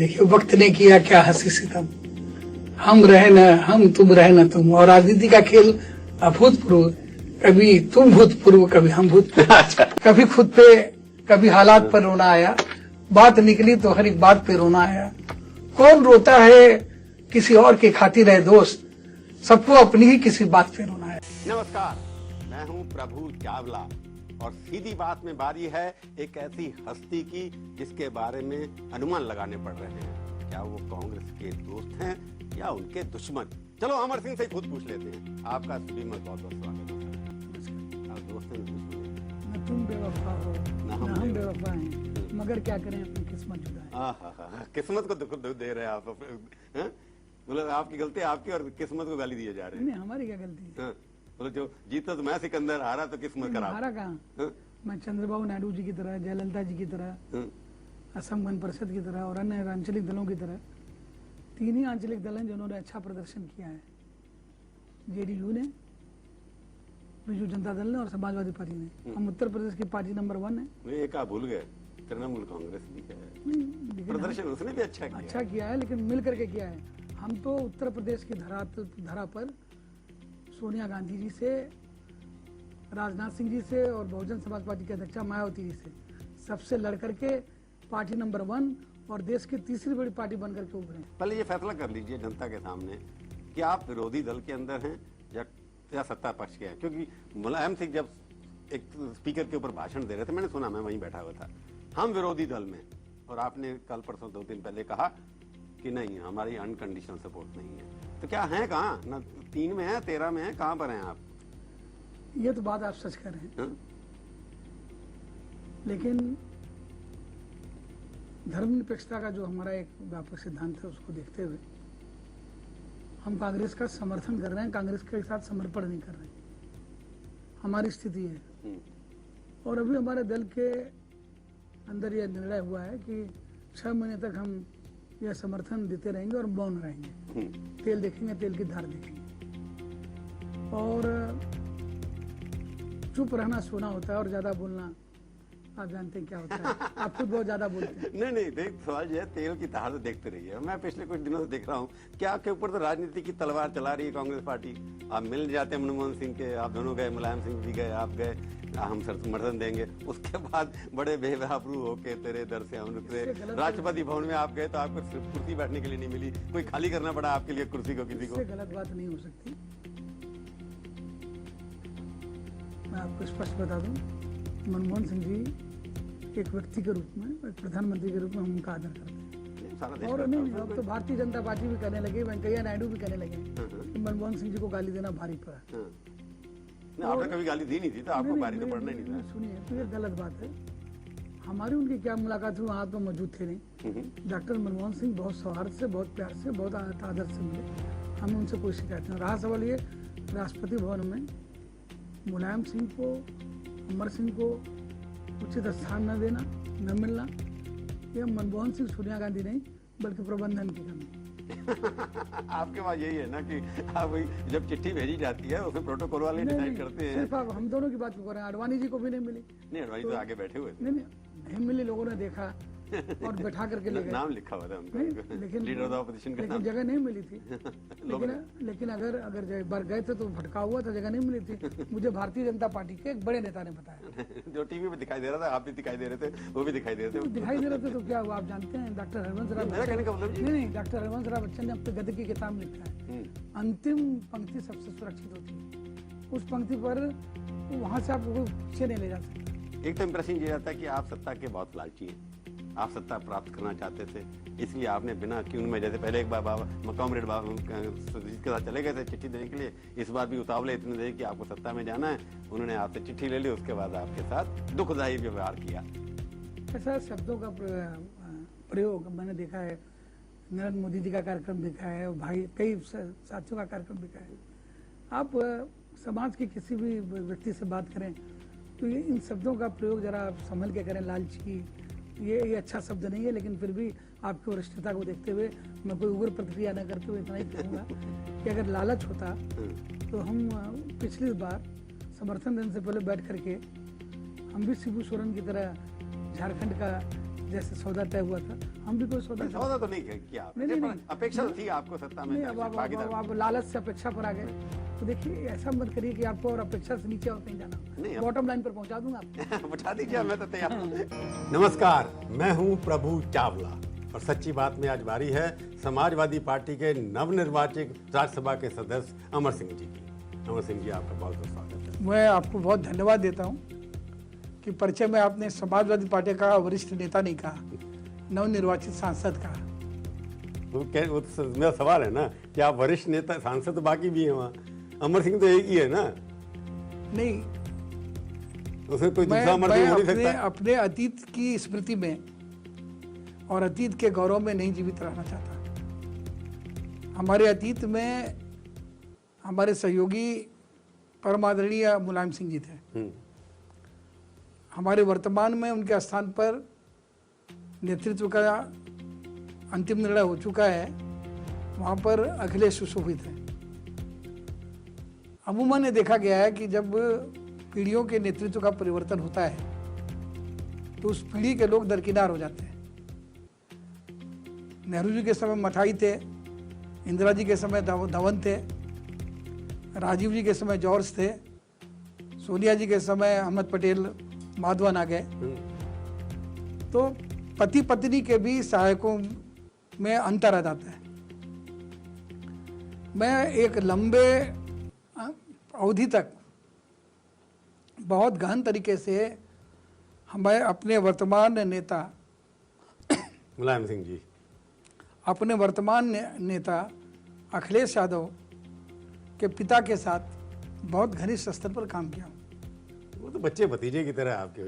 देखिए वक्त ने किया क्या हंसी सितम, हम रहे न हम, तुम रहे न तुम। और राजनीति का खेल अभूतपूर्व, कभी तुम भूतपूर्व कभी हम भूतपूर्व, कभी खुद पे कभी हालात पर रोना आया, बात निकली तो हर एक बात पे रोना आया। कौन रोता है किसी और की खातिर है दोस्त, सबको अपनी ही किसी बात पे रोना है। नमस्कार, मैं हूं प्रभु चावला और सीधी बात में बारी है एक ऐसी हस्ती की जिसके बारे में अनुमान लगाने पड़ रहे हैं। क्या वो कांग्रेस के दोस्त हैं या उनके दुश्मन? चलो अमर सिंह से खुद पूछ लेते हैं। आपका स्टूडियो में बहुत बहुत स्वागत है। आप दोस्त हैं दुश्मन? न तुम बेवफा हो न हम बेवफा हैं, मगर क्या करें अपनी किस्मत जुदा है। किस्मत को दुख दे रहे हैं आप। मतलब आपकी गलती आपकी और किस्मत को गाली दिए जा रहे हैं। नहीं, हमारी क्या गलती है? मतलब जो जीता तो मैं सिकंदर, हारा तो किस्मत खराब। हारा कहाँ? मैं चंद्रबाबू नायडू जी की तरह, जयललिता जी की तरह, असम गण परिषद की तरह और अन्य आंचलिक दलों की तरह, तीन ही आंचलिक दल हैं जिन्होंने अच्छा प्रदर्शन किया है। जेडीयू ने, बीजू जनता दल ने और समाजवादी पार्टी ने। हम उत्तर प्रदेश की पार्टी नंबर 1 है। एक आप भूल गए, तृणमूल कांग्रेस भी है। प्रदर्शन उसने भी अच्छा किया है, लेकिन मिल करके किया है। हम तो उत्तर प्रदेश की धरा पर सोनिया गांधी जी से, राजनाथ सिंह जी से और बहुजन समाज पार्टी की अध्यक्षा मायावती जी से सबसे लड़ करके पार्टी नंबर 1 और देश की तीसरी बड़ी पार्टी बनकर के उभरे। पहले ये फैसला कर लीजिए जनता के सामने कि आप विरोधी दल के अंदर हैं या सत्ता पक्ष के हैं। क्योंकि मुलायम सिंह जब एक स्पीकर के ऊपर भाषण दे रहे थे, मैंने सुना, मैं वहीं बैठा हुआ था, हम विरोधी दल में, और आपने कल परसों 2 दिन पहले कहा कि नहीं, हमारी अनकंडीशनल सपोर्ट नहीं है। तो क्या है कहाँ? न 3 में है, 13 में है, कहाँ पर हैं आप? ये तो बात आप सच कर रहे हैं। लेकिन धर्मनिरपेक्षता का जो हमारा एक व्यापक सिद्धांत है, उसको देखते हुए हम कांग्रेस का समर्थन कर रहे हैं, कांग्रेस के साथ समर्पण नहीं कर रहे हैं। हमारी स्थिति है। और अभी हमारे दल के अंदर यह निर्णय हुआ है कि 6 महीने तक हम यह समर्थन देते रहेंगे और मौन रहेंगे। तेल देखेंगे, तेल की धार देखेंगे। और चुप रहना सोना होता है और ज्यादा बोलना आप जानते हैं क्या होता है। आप खुद बहुत ज्यादा बोलते हैं। नहीं, देख, सवाल जो है तेल की धार तो देखते रहिए। मैं पिछले कुछ दिनों से देख रहा हूँ कि आपके ऊपर तो राजनीति की तलवार चला रही है कांग्रेस पार्टी। आप मिल जाते हैं मनमोहन सिंह के, आप दोनों गए, मुलायम सिंह भी गए, आप गए, हम समर्थन देंगे। उसके बाद बड़े बेवहाबरू होके तेरे दर से हम उतरे। राष्ट्रपति भवन में आप गए तो आपको सिर्फ कुर्सी बैठने के लिए नहीं मिली, कोई खाली करना पड़ा आपके लिए कुर्सी को किसी को। गलत बात नहीं हो सकती। मैं आपको स्पष्ट बता दूं, मनमोहन सिंह जी एक व्यक्ति के रूप में, एक प्रधानमंत्री के रूप में हम उनका आदर करते हैं। और नहीं, अब तो भारतीय जनता पार्टी भी कहने लगे, वेंकैया नायडू भी कहने लगे कि मनमोहन सिंह जी को गाली देना भारी पड़ा। आपने कभी गाली दी नहीं थी, तो आपको भारी तो पड़ना ही नहीं था। सुनिए, तो ये गलत बात है। हमारी उनकी क्या मुलाकात हुई, वहां तो मौजूद थे नहीं। डॉक्टर मनमोहन सिंह बहुत सौहार्द से, बहुत प्यार से, बहुत आदर से मिले। हमें उनसे कोई शिकायत नहीं। रहा सवाल ये, राष्ट्रपति भवन में मुलायम सिंह को, अमर सिंह को उचित स्थान न देना, न मिलना, यह मनमोहन सिंह, सोनिया गांधी नहीं बल्कि प्रबंधन की कमी। आपके पास यही है ना कि आप जब चिट्ठी भेजी जाती है उसमें प्रोटोकॉल वाले डिसाइड करते हैं। सिर्फ आप हम दोनों की बात क्यों कर रहे हैं? अडवाणी जी को भी नहीं मिली। नहीं, अडवाणी तो आगे बैठे हुए थे। नहीं मिली, लोगों ने देखा और बैठा करके ले गए। नाम लिखा हुआ था उनका, लेकिन लीडर ऑफ ऑपोजिशन का नाम। जगह नहीं मिली थी। लेकिन अगर एक बार गए थे तो भटका हुआ था, जगह नहीं मिली थी। मुझे भारतीय जनता पार्टी के एक बड़े नेता ने बताया। जो टीवी में दिखाई दे रहा था, आप भी दिखाई दे रहे थे, वो भी दिखाई दे रहे थे। तो क्या हुआ आप जानते हैं? डॉक्टर हरवंश राव, नहीं, डॉक्टर हरवंश राव बच्चन ने अपने गद्य की किताब लिखा है, अंतिम पंक्ति सबसे सुरक्षित होती है। उस पंक्ति पर वहां से आप पीछे नहीं ले जा सकते। एक तो इंप्रेशन ये रहता है कि आप सत्ता के बहुत लालची हैं, आप सत्ता प्राप्त करना चाहते थे, इसलिए आपने बिना क्यों में, जैसे पहले एक बार कॉमरेड सुरजीत के साथ चले गए थे चिट्ठी देने के लिए, इस बार भी उतावले इतने थे कि आपको सत्ता में जाना है। उन्होंने आपसे चिट्ठी ले ली, उसके बाद आपके साथ दुखदायी व्यवहार किया। ऐसा शब्दों का प्रयोग मैंने देखा है। नरेंद्र मोदी जी का कार्यक्रम देखा है, भाई कई साथियों का कार्यक्रम देखा है। आप समाज के किसी भी व्यक्ति से बात करें तो ये इन शब्दों का प्रयोग जरा संभल के करें। लालची, ये अच्छा शब्द नहीं है, लेकिन फिर भी आपकी वरिष्ठता को देखते हुए मैं कोई उग्र प्रतिक्रिया न करते हुए इतना ही कहूँगा कि अगर लालच होता तो हम पिछली बार समर्थन देने से पहले बैठ करके हम भी शिबू सोरेन की तरह झारखंड का जैसे सौदा तय हुआ था, हम भी कोई सौदा सौदा तो नहीं किया आपने। नहीं, अपेक्षा तो थी आपको सत्ता में नहीं। अब आप लालच से अपेक्षा पर आ गए, तो देखिए ऐसा मत करिए कि आपको और अपेक्षा से नीचे और कहीं जाना, बॉटम लाइन पर पहुंचा दूंगा आपको। पहुंचा दीजिए, मैं तो तैयार हूं। नमस्कार, मैं हूं प्रभु चावला और सच्ची बात में आज बारी है समाजवादी पार्टी के नवनिर्वाचित राज्यसभा के सदस्य अमर सिंह जी की। अमर सिंह जी, आपका बहुत बहुत स्वागत है। मैं आपको बहुत धन्यवाद देता हूँ कि परिचय में आपने समाजवादी पार्टी का वरिष्ठ नेता नहीं कहा, नवनिर्वाचित सांसद कहा। वो मेरा सवाल है ना कि आप वरिष्ठ नेता, सांसद तो बाकी भी हैं वहाँ, अमर सिंह तो एक ही है ना। नहीं, उसमें कोई दूसरा अमर सिंह हो नहीं सकता। अपने अतीत की स्मृति में और अतीत के गौरव में नहीं जीवित रहना चाहता। हमारे अतीत में हमारे सहयोगी परम आदरणीय मुलायम सिंह जी थे। हमारे वर्तमान में उनके स्थान पर नेतृत्व का अंतिम निर्णय हो चुका है, वहाँ पर अखिलेश सुशोभित है। अमूमन ये देखा गया है कि जब पीढ़ियों के नेतृत्व का परिवर्तन होता है तो उस पीढ़ी के लोग दरकिनार हो जाते हैं। नेहरू जी के समय मठाई थे, इंदिरा जी के समय धवन थे, राजीव जी के समय जॉर्ज थे, सोनिया जी के समय अहमद पटेल माधवन आ गए। तो पति पत्नी के भी सहायकों में अंतर आ जाता है। मैं एक लंबे अवधि तक बहुत गहन तरीके से हमारे अपने वर्तमान नेता मुलायम सिंह जी, अपने वर्तमान नेता अखिलेश यादव के पिता के साथ बहुत घनिष्ठ स्तर पर काम किया। वो तो बच्चे भतीजे की तरह आपके।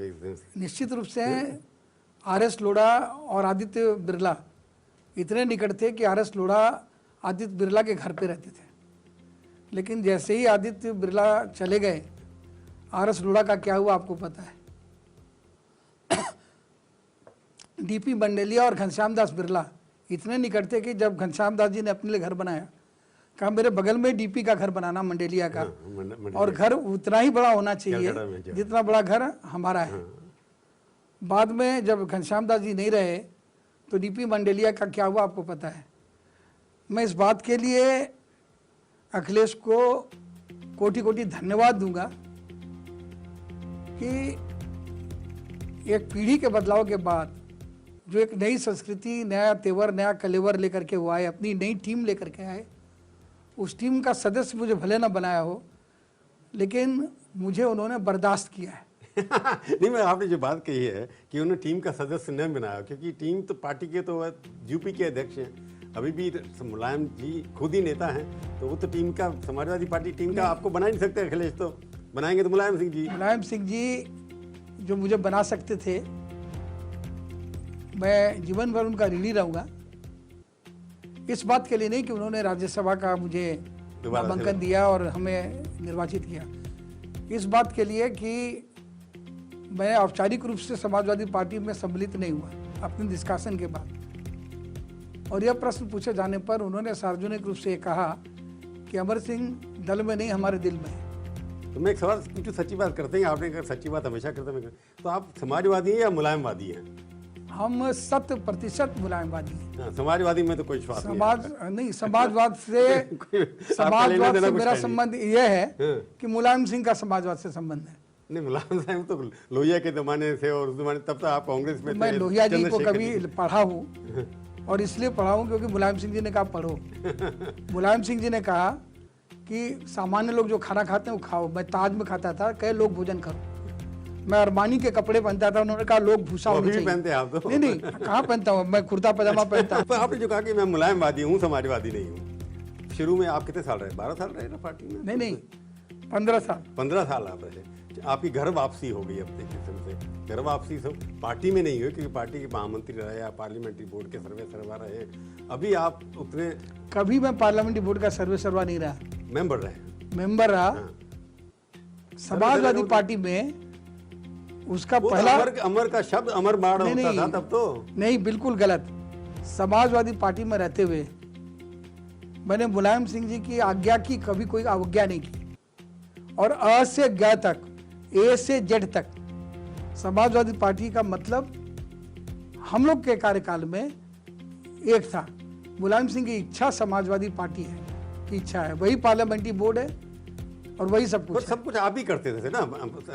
निश्चित रूप से आर.एस. लोढ़ा और आदित्य बिरला इतने निकट थे कि आर.एस. लोढ़ा आदित्य बिरला के घर पे रहते थे, लेकिन जैसे ही आदित्य बिरला चले गए, आर.एस. लोढ़ा का क्या हुआ आपको पता है। डीपी मंडेलिया और घनश्याम दास बिरला इतने निकट थे कि जब घनश्याम दास जी ने अपने लिए घर बनाया, कहा मेरे बगल में डीपी का घर बनाना, मंडेलिया का, और घर उतना ही बड़ा होना चाहिए जितना बड़ा घर हमारा है। बाद में जब घनश्याम दास जी नहीं रहे तो डीपी मंडेलिया का क्या हुआ आपको पता है। मैं इस बात के लिए अखिलेश को कोटि कोटि धन्यवाद दूंगा कि एक पीढ़ी के बदलाव के बाद जो एक नई संस्कृति, नया तेवर, नया कलेवर लेकर के वो आए, अपनी नई टीम लेकर के आए। उस टीम का सदस्य मुझे भले ना बनाया हो, लेकिन मुझे उन्होंने बर्दाश्त किया है। नहीं, मैं आपने जो बात कही है कि उन्होंने टीम का सदस्य नहीं बनाया, क्योंकि टीम तो पार्टी के तो यूपी के अध्यक्ष हैं, अभी भी मुलायम जी खुद ही नेता हैं, तो वो तो टीम का, समाजवादी पार्टी टीम का आपको बना नहीं सकते। अखिलेश तो बनाएंगे तो मुलायम सिंह जी। मुलायम सिंह जी जो मुझे बना सकते थे, मैं जीवन भर उनका ऋणी रहूंगा। इस बात के लिए नहीं कि उन्होंने राज्यसभा का मुझे नामांकन दिया और हमें निर्वाचित किया, इस बात के लिए कि मैं औपचारिक रूप से समाजवादी पार्टी में सम्मिलित नहीं हुआ अपने डिस्कशन के बाद। और यह प्रश्न पूछे जाने पर उन्होंने सार्वजनिक रूप से कहा कि अमर सिंह दल में नहीं, हमारे दिल में है। तो मैं एक सवाल पूछूं, सच्ची बात करते हैं आपने कहा, सच्ची बात हमेशा करते हैं, तो आप समाजवादी हैं या मुलायमवादी हैं? हम 100% मुलायमवादी हैं। समाजवादी में तो कोई विश्वास नहीं। समाजवाद से मेरा संबंध यह है कि मुलायम सिंह का समाजवाद से संबंध है। नहीं, मुलायम साहब तो लोहिया के जमाने से, और उस जमाने तब तक आप कांग्रेस में थे। मैं लोहिया जी को कभी पढ़ा हूँ, और इसलिए पढ़ा हूँ क्योंकि मुलायम सिंह जी ने कहा पढ़ो। मुलायम सिंह जी ने कहा कि सामान्य लोग जो खाना खाते हैं वो खाओ। मैं ताज में खाता था, कई लोग भोजन करो। मैं अरमानी के कपड़े पहनता था, उन्होंने कहा लोग भूसा होनी चाहिए। पहनते आप तो? नहीं, कहाँ पहनता हूँ मैं, कुर्ता पजामा पहनता हूँ। आपने जो कहा कि मैं मुलायमवादी हूँ, समाजवादी नहीं हूँ, शुरू में आप कितने साल रहे? 12 साल रहे ना पार्टी में? नहीं, 15 साल। 15 साल आप रहे। आपकी घर वापसी हो गई अब तक किस्म से। घर वापसी सब पार्टी में नहीं हुई, क्योंकि पार्टी के महामंत्री रहे या पार्लियामेंट्री बोर्ड के सर्वा रहे। अभी आप उतने, कभी मैं पार्लियामेंट्री बोर्ड का सर्वा नहीं रहा, मेंबर रहे। मेंबर रहा। समाजवादी पार्टी में उसका पहला अमर का शब्द अमर बाढ़ होता था तब तो। नहीं, बिल्कुल गलत। समाजवादी पार्टी में रहते हुए मैंने मुलायम सिंह जी की आज्ञा की कभी कोई अवज्ञा नहीं की, और अ से ग तक, ए से जेड तक समाजवादी पार्टी का मतलब हम लोग के कार्यकाल में एक था, मुलायम सिंह की इच्छा समाजवादी पार्टी है की इच्छा है, वही पार्लियामेंट्री बोर्ड है और वही सब कुछ। सब कुछ आप ही करते थे ना,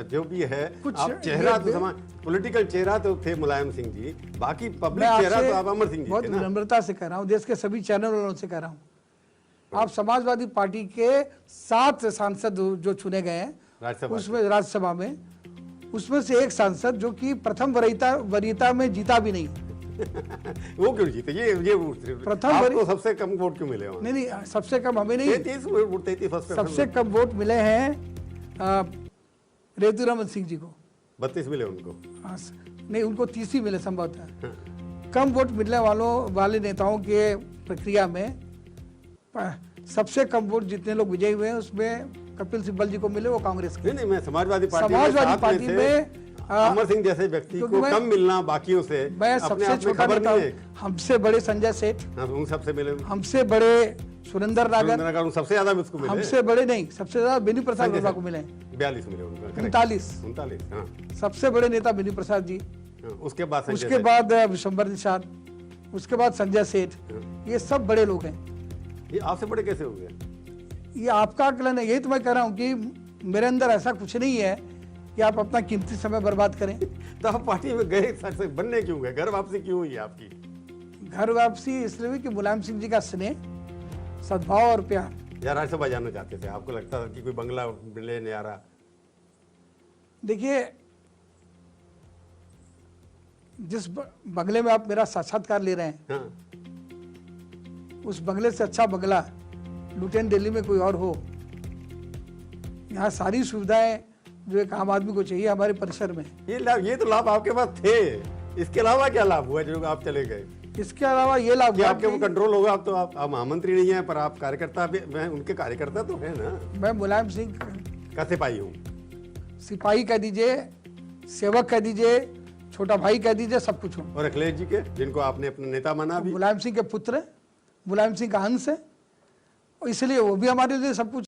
जो भी है कुछ आप चेहरा तो समाज पॉलिटिकल चेहरा तो थे मुलायम सिंह जी, बाकी पब्लिक चेहरा तो आप अमर सिंह जी बहुत थे ना। विनम्रता से कह रहा हूँ, देश के सभी चैनल वालों से कह रहा हूँ, आप समाजवादी पार्टी के 7 सांसद जो चुने गए हैं उसमें राज्यसभा में, उसमें से एक सांसद जो कि प्रथम वरीयता में जीता भी नहीं। वो क्यों जीते? ये प्रथम आपको सबसे कम वोट क्यों मिले? नहीं, सबसे कम हमें नहीं, 33 सबसे कम वोट मिले हैं रेवती रमन सिंह जी को, 32 मिले उनको। नहीं, उनको 30 ही मिले संभवतः। कम वोट मिलने वाले नेताओं के प्रक्रिया में सबसे कम वोट जितने लोग विजयी हुए हैं उसमें कपिल सिब्बल जी को मिले, वो कांग्रेस के। नहीं, मैं समाजवादी पार्टी में अमर सिंह जैसे व्यक्ति को कम मिलना बाकियों से, मैं सबसे छोटा नेता हूं, हमसे बड़े संजय सेठ, उन सबसे मिले, हमसे बड़े सुरेंद्र नागर, सबसे ज्यादा मुझको मिले, हमसे बड़े नहीं, सबसे ज्यादा बेनी प्रसाद वर्मा को मिले 42 मिले उनको, 39 सबसे बड़े नेता बेनी प्रसाद जी, उसके बाद विशंबर निषाद, उसके बाद संजय सेठ, ये सब बड़े लोग हैं। ये आपसे बड़े कैसे हो गए? ये आपका आकलन है, यही तो मैं कह रहा हूँ कि मेरे अंदर ऐसा कुछ नहीं है कि आप अपना कीमती समय बर्बाद करें। तो आप पार्टी में गए, बनने क्यों गए? घर वापसी क्यों हुई आपकी? घर वापसी इसलिए हुई कि मुलायम सिंह जी का स्नेह, सद्भाव और प्यार। या राज्यसभा जाना चाहते थे? आपको लगता था कि कोई बंगला मिले न्यारा? देखिए, जिस बंगले में आप मेरा साक्षात्कार ले रहे हैं, हाँ। उस बंगले से अच्छा बंगला लुटेन दिल्ली में कोई और हो। यहाँ सारी सुविधाएं जो एक आम आदमी को चाहिए हमारे परिसर में। ये तो लाभ आपके पास थे, इसके अलावा क्या लाभ हुआ जो आप चले गए? इसके अलावा ये लाभ कि आपके वो कंट्रोल होगा। अब तो आप महामंत्री नहीं है, पर आप कार्यकर्ता भी, मैं उनके कार्यकर्ता तो है ना। मैं मुलायम सिंह का सिपाही हूँ, सिपाही कह दीजिए, सेवक कह दीजिए, छोटा भाई कह दीजिए, सब कुछ हूँ। और अखिलेश जी के, जिनको आपने अपना नेता माना भी, मुलायम सिंह के पुत्र, मुलायम सिंह का अंश है, इसलिए वो भी हमारे लिए सब कुछ।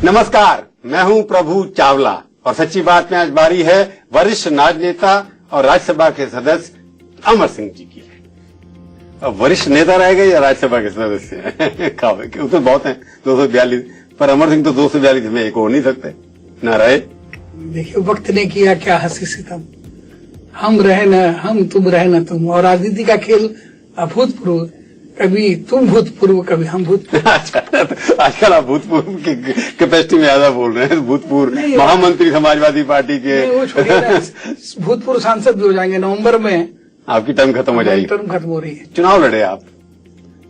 नमस्कार, मैं हूं प्रभु चावला और सच्ची बात में आज बारी है वरिष्ठ राजनेता और राज्यसभा के सदस्य अमर सिंह जी की। अब वरिष्ठ नेता रह गए या राज्यसभा के सदस्य? उसमें बहुत हैं 242, पर अमर सिंह तो 242 में एक हो नहीं सकते ना रहे। देखिए, वक्त ने किया क्या हंसी सितम, हम रहे न हम, तुम रहे न तुम, और राजनीति का खेल अभूतपूर्व, कभी तुम भूतपूर्व कभी हम भूतपूर्व। अच्छा, आजकल आप भूतपूर्व की कैपेसिटी में ज्यादा बोल रहे हैं। भूतपूर्व महामंत्री समाजवादी पार्टी के, वो छोड़िए, भूतपूर्व सांसद भी हो जाएंगे नवंबर में। आपकी टर्म खत्म हो जाएगी। टर्म खत्म हो रही है। चुनाव लड़े आप,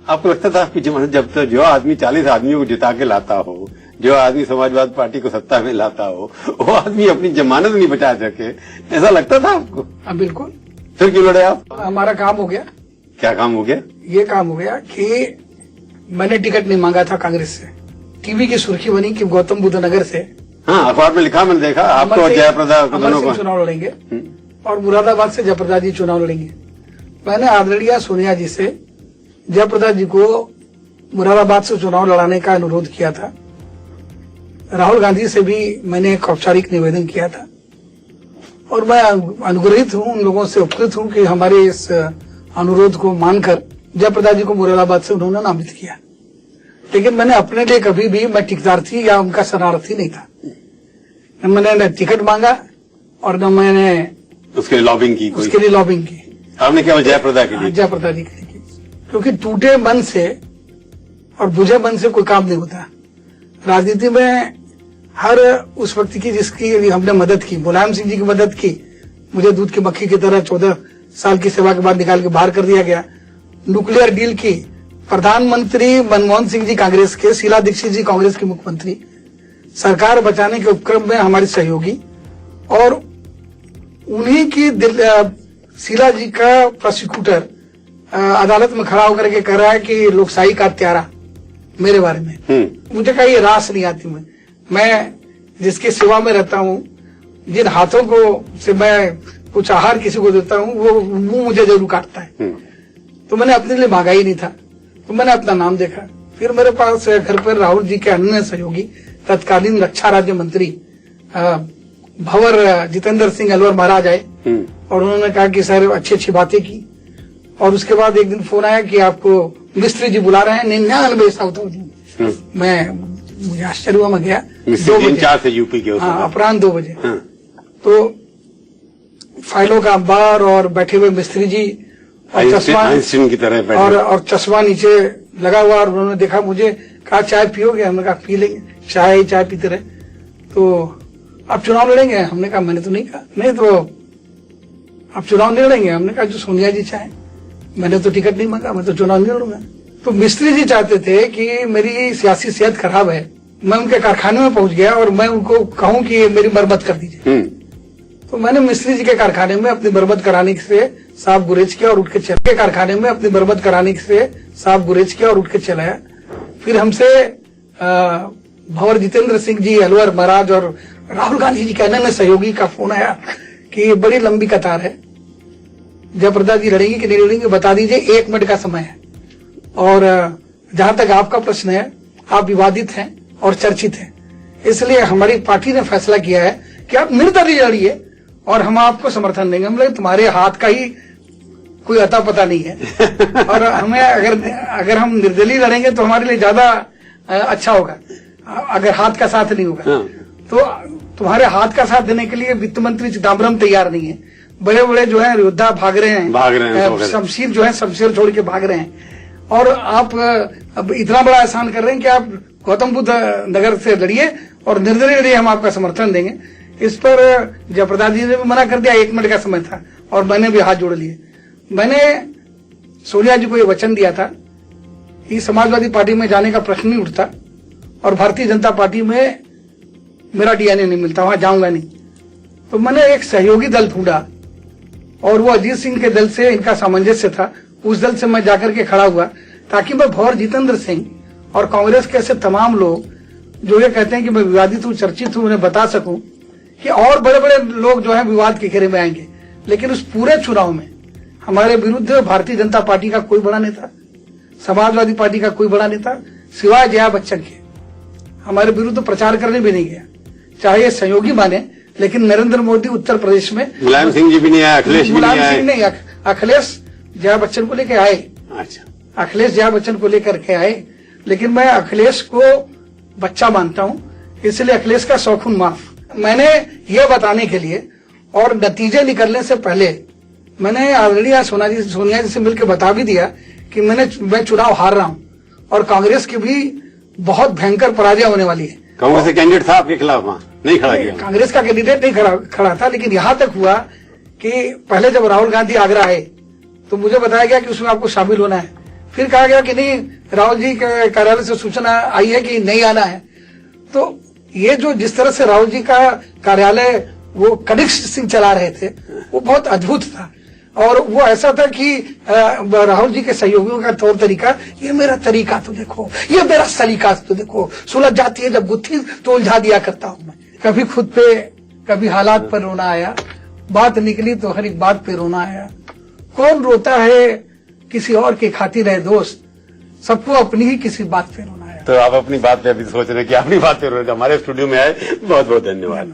आपको लगता था कि जब तक जो आदमी 40 आदमियों को जिता के लाता हो, जो आदमी समाजवादी पार्टी को सत्ता में लाता हो, वो आदमी अपनी जमानत नहीं बचा सके, ऐसा लगता था आपको? हाँ, बिल्कुल। फिर क्यों लड़े आप? हमारा काम हो गया। क्या काम हो गया? ये काम हो गया कि मैंने टिकट नहीं मांगा था कांग्रेस से। टीवी की सुर्खी बनी कि गौतम बुद्ध नगर से, हाँ, अखबार में लिखा, मैंने देखा, आपको और जयप्रदा दोनों को चुनाव लड़ेंगे और मुरादाबाद से जयप्रदा जी चुनाव लड़ेंगे। मैंने आदरणीय सोनिया जी से जयप्रदा जी को मुरादाबाद से चुनाव लड़ाने का अनुरोध किया था। राहुल गांधी से भी मैंने एक औपचारिक निवेदन किया था और मैं अनुग्रहित हूँ, उन लोगों से उपकृत हूँ कि हमारे इस अनुरोध को मानकर जयप्रदा जी को मुरादाबाद से उन्होंने नामित किया। लेकिन मैंने अपने लिए कभी भी मैं टिकटार्थी या उनका शरणार्थी नहीं था। न मैंने न टिकट मांगा और न मैंने उसके लिए लॉबिंग की। उसके लिए लॉबिंग की आपने केवल जयप्रदा के लिए? जयप्रदा जी के लिए की, क्योंकि टूटे मन से और बुझे मन से कोई काम नहीं होता। राजनीति में हर उस व्यक्ति की जिसकी हमने मदद की, मुलायम सिंह जी की मदद की, मुझे दूध की मक्खी की तरह 14 साल की सेवा के बाद निकाल के बाहर कर दिया गया। न्यूक्लियर डील की, प्रधानमंत्री मनमोहन सिंह जी कांग्रेस के, शीला दीक्षित जी कांग्रेस के मुख्यमंत्री, सरकार बचाने के उपक्रम में हमारे सहयोगी, और उन्हीं की शीला जी का प्रोसिक्यूटर अदालत में खड़ा होकर के कह रहा है कि लोकशाही का त्यारा मेरे बारे में। मुझे कहा ये रास नहीं आती। मैं जिसकी सेवा में रहता हूँ, जिन हाथों को से मैं कुछ आहार किसी को देता हूँ, वो मुंह मुझे जरूर काटता है। तो मैंने अपने लिए मांगा ही नहीं था, तो मैंने अपना नाम देखा। फिर मेरे पास घर पर राहुल जी के अन्य सहयोगी, तत्कालीन रक्षा राज्य मंत्री भंवर जितेंद्र सिंह अलवर महाराज आए और उन्होंने कहा कि सर अच्छी अच्छी बातें की, और उसके बाद एक दिन फोन आया कि आपको मिस्त्री जी बुला रहे हैं 99 साउथ मुझे आश्चर्य हुआ। मैं गया 2 बजे से यूपी के, हाँ, अपराह्न 2 बजे। तो फाइलों का अंबार और बैठे हुए मिस्त्री जी और चश्मा की तरह और चश्मा नीचे लगा हुआ, और उन्होंने देखा मुझे, कहा चाय पियोगे? हमने कहा पी लेंगे, चाय पीते रहे। तो आप चुनाव लड़ेंगे? हमने कहा मैंने तो नहीं कहा। नहीं तो आप चुनाव नहीं लड़ेंगे? हमने कहा जो सोनिया जी चाहे, मैंने तो टिकट नहीं मांगा, मैं तो चुनाव नहीं लड़ूंगा। तो मिस्त्री जी चाहते थे कि मेरी सियासी सेहत खराब है, मैं उनके कारखाने में पहुंच गया और मैं उनको कहूं कि मेरी मरम्मत कर दीजिए। तो मैंने मिस्त्री जी के कारखाने में अपनी मरम्मत कराने से साफ गुरेज किया और उठ के चला। कारखाने में अपनी मरम्मत कराने से साफ गुरेज किया और उठ के चलाया। फिर हमसे भंवर जितेंद्र सिंह जी अलवर महाराज और राहुल गांधी जी के अन्य सहयोगी का फोन आया कि बड़ी लंबी कतार है, जयप्रदा जी लड़ेंगे कि नहीं लड़ेंगे, बता दीजिए, 1 मिनट का समय है। और जहां तक आपका प्रश्न है, आप विवादित हैं और चर्चित हैं, इसलिए हमारी पार्टी ने फैसला किया है कि आप निर्दलीय लड़िए और हम आपको समर्थन देंगे। हम लोग तुम्हारे हाथ का ही कोई अता पता नहीं है और हमें अगर हम निर्दलीय लड़ेंगे तो हमारे लिए ज्यादा अच्छा होगा, अगर हाथ का साथ नहीं होगा। तो तुम्हारे हाथ का साथ देने के लिए वित्त मंत्री चिदम्बरम तैयार नहीं है, बड़े बड़े जो है योद्धा भाग रहे हैं, शमशीर जो है शमशीर छोड़ के भाग रहे हैं, और आप अब इतना बड़ा एहसान कर रहे हैं कि आप गौतम बुद्ध नगर से लड़िए और निर्दलीय लड़िए, हम आपका समर्थन देंगे। इस पर जयप्रदा जी ने भी मना कर दिया, 1 मिनट का समय था और मैंने भी हाथ जोड़ लिए। मैंने सोनिया जी को ये वचन दिया था कि समाजवादी पार्टी में जाने का प्रश्न नहीं उठता और भारतीय जनता पार्टी में मेरा डीएनए नहीं मिलता, वहां जाऊंगा नहीं। तो मैंने एक सहयोगी दल ढूंढा और वो अजीत सिंह के दल से इनका सामंजस्य था, उस दल से मैं जाकर के खड़ा हुआ ताकि मैं भंवर जितेंद्र सिंह और कांग्रेस के ऐसे तमाम लोग जो ये कहते हैं कि मैं विवादित हूं, चर्चित हूं, उन्हें बता सकूं कि और बड़े बड़े लोग जो है विवाद के घेरे में आएंगे, लेकिन उस पूरे चुनाव में हमारे विरुद्ध भारतीय जनता पार्टी का कोई बड़ा नेता, समाजवादी पार्टी का कोई बड़ा नेता सिवाय जया बच्चन के हमारे विरुद्ध प्रचार करने भी नहीं गया। चाहे ये सहयोगी माने, लेकिन नरेंद्र मोदी उत्तर प्रदेश में, मुलायम सिंह जी भी नहीं आए, अखिलेश भी नहीं आए। नहीं, अखिलेश जया बच्चन को लेकर आए। अच्छा, अखिलेश जया बच्चन को लेकर के आए, लेकिन मैं अखिलेश को बच्चा मानता हूं, इसलिए अखिलेश का शौखुन माफ। मैंने ये बताने के लिए और नतीजे निकलने से पहले मैंने ऑलरेडी सोनिया जी से मिलकर बता भी दिया कि मैं चुनाव हार रहा हूं और कांग्रेस की भी बहुत भयंकर पराजय होने वाली है। कांग्रेस का कैंडिडेट था आपके खिलाफ, वहां नहीं खड़ा किया? कांग्रेस का कैंडिडेट नहीं खड़ा था, लेकिन यहां तक हुआ कि पहले जब राहुल गांधी आगरा आए तो मुझे बताया गया कि उसमें आपको शामिल होना है। फिर कहा गया कि नहीं, राहुल जी के कार्यालय से सूचना आई है कि नहीं आना है। तो ये जो जिस तरह से राहुल जी का कार्यालय वो कनिष्ठ सिंह चला रहे थे, वो बहुत अद्भुत था। और वो ऐसा था कि राहुल जी के सहयोगियों का तौर तरीका, ये मेरा तरीका तो देखो, ये मेरा सलीका तो देखो, सुलझ जाती है जब गुत्थी तो उलझा दिया करता हूं मैं। कभी खुद पे, कभी हालात पर रोना आया, बात निकली तो हर एक बात पे रोना आया। कौन रोता है किसी और की खातिर है दोस्त, सबको अपनी ही किसी बात पे रोना आया। तो आप अपनी बात पे अभी सोच रहे हैं कि अपनी बात पे रो रहे, हमारे स्टूडियो में आए, बहुत बहुत धन्यवाद।